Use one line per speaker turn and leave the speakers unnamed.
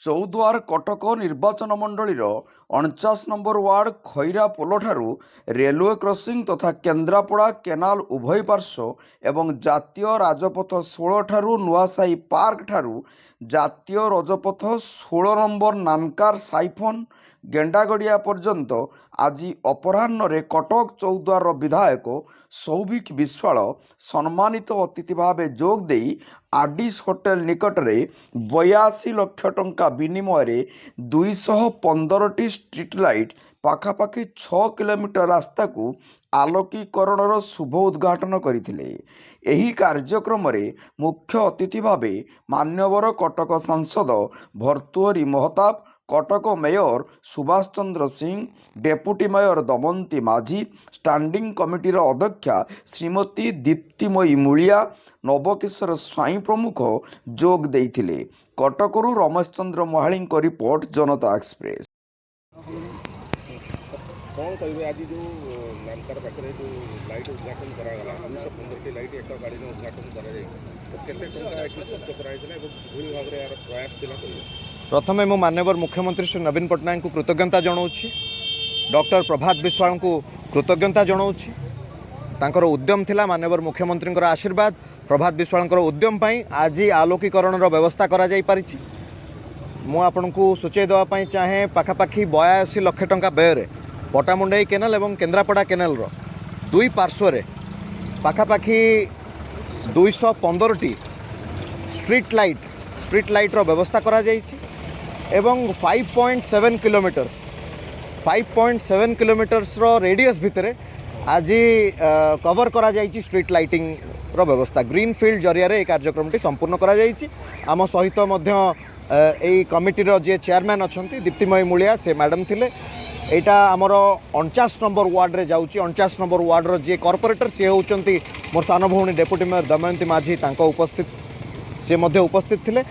ଚୌଦ୍ୱାର କଟକ ନିର୍ବାଚନ ମଣ୍ଡଳୀର 49 number ward ଖଇରା ପୋଲଠାରୁ ରେଲୱେ କ୍ରସିଂ ତଥା କେନ୍ଦ୍ରାପଡ଼ା କେନାଲ ଉଭୟ ପାର୍ଶ୍ୱ ଏବଂ ଜାତୀୟ ରାଜପଥ 16 ଠାରୁ ନୂଆସାହି ପାର୍କ ଠାରୁ ଜାତୀୟ ରାଜପଥ 16 ନମ୍ବର ନାନକାର ସାଇଫନ ଗେଣ୍ଡାଗଡ଼ିଆ ପର୍ଯ୍ୟନ୍ତ ଆଜି ଅପରାହ୍ନରେ କଟକ ଚୌଦ୍ୱାରର ବିଧାୟକ ସୌଭିକ ବିଶ୍ୱାଳ ସମ୍ମାନିତ ଅତିଥି ଭାବେ ଯୋଗ ଦେଇ ଆଡ଼ିସ୍ ହୋଟେଲ ନିକଟରେ 82 ଲକ୍ଷ ଟଙ୍କା ବିନିମୟରେ 215ଟି ଷ୍ଟ୍ରିଟ୍ ଲାଇଟ୍ ପାଖାପାଖି 6 କିଲୋମିଟର ରାସ୍ତାକୁ ଆଲୋକୀକରଣର ଶୁଭ ଉଦ୍ଘାଟନ କରିଥିଲେ। ଏହି କାର୍ଯ୍ୟକ୍ରମରେ ମୁଖ୍ୟ ଅତିଥି ଭାବେ ମାନ୍ୟବର କଟକ ସାଂସଦ Bhartruhari Mahtab, Cuttack mayor Subhash Chandra Singh, deputy mayor Damanti Majhi, standing କମିଟିର ଅଧ୍ୟକ୍ଷା ଶ୍ରୀମତୀ ଦୀପ୍ତିମୟୀ ମୂଳିଆ, ନବକିଶୋର ସ୍ୱାଇଁ ପ୍ରମୁଖ ଯୋଗ ଦେଇଥିଲେ। କଟକରୁ ରମେଶ ଚନ୍ଦ୍ର ମହାଳିଙ୍କ ରିପୋର୍ଟ, ଜନତା ଏକ୍ସପ୍ରେସ।
कौन कहे आज जो नामकार पाखे जो लाइट उद्घाटन करागला 215टी लाइट एक गाड़ी में उद्घाटन कर तो केते टंका खर्च कराइला भूल भाव यार प्रयास थिला करियो।
प्रथमे मु माननीय मुख्यमंत्री श्री नवीन पट्टनायक को कृतज्ञता जनाऊँगी, डॉक्टर प्रभात विश्वाल को कृतज्ञता जनाऊँगी। तांकर उद्यम थिला माननीय मुख्यमंत्री आशीर्वाद, प्रभात विश्वाल उद्यम पाई आज आलोकीकरण व्यवस्था करा जाई पारिछि। मु आपनकु सूचई देवाई चाहे पाखापाखि 82 लक्ष टंका व्यय पटामुंडई केनाल एवं केन्द्रापड़ा केनाल दुई पार्श्व पाखापाखि 215टी स्ट्रीट लाइट व्यवस्था करा जाइछि एवं 5.7 किलोमीटर्स रेडियस भितर आज कवर करा जाइछि स्ट्रीट लाइटिंग व्यवस्था। ग्रीन फील्ड जरिया रे कार्यक्रमटी संपूर्ण करा जाइछि। आम सहित मध्य एई कमिटीर जे चेयरमैन अछंती दीप्तिमयी मूलिया से मैडम थिले। एटा आमर 49 नंबर वार्ड रे जाउछि। 49 नंबर वार्ड रो जे कॉर्पोरेटर से होउचंती मोर सानो भौणी डेपुटी मेयर दमयंती माझी, तांको उपस्थित से मध्य उपस्थित थिले।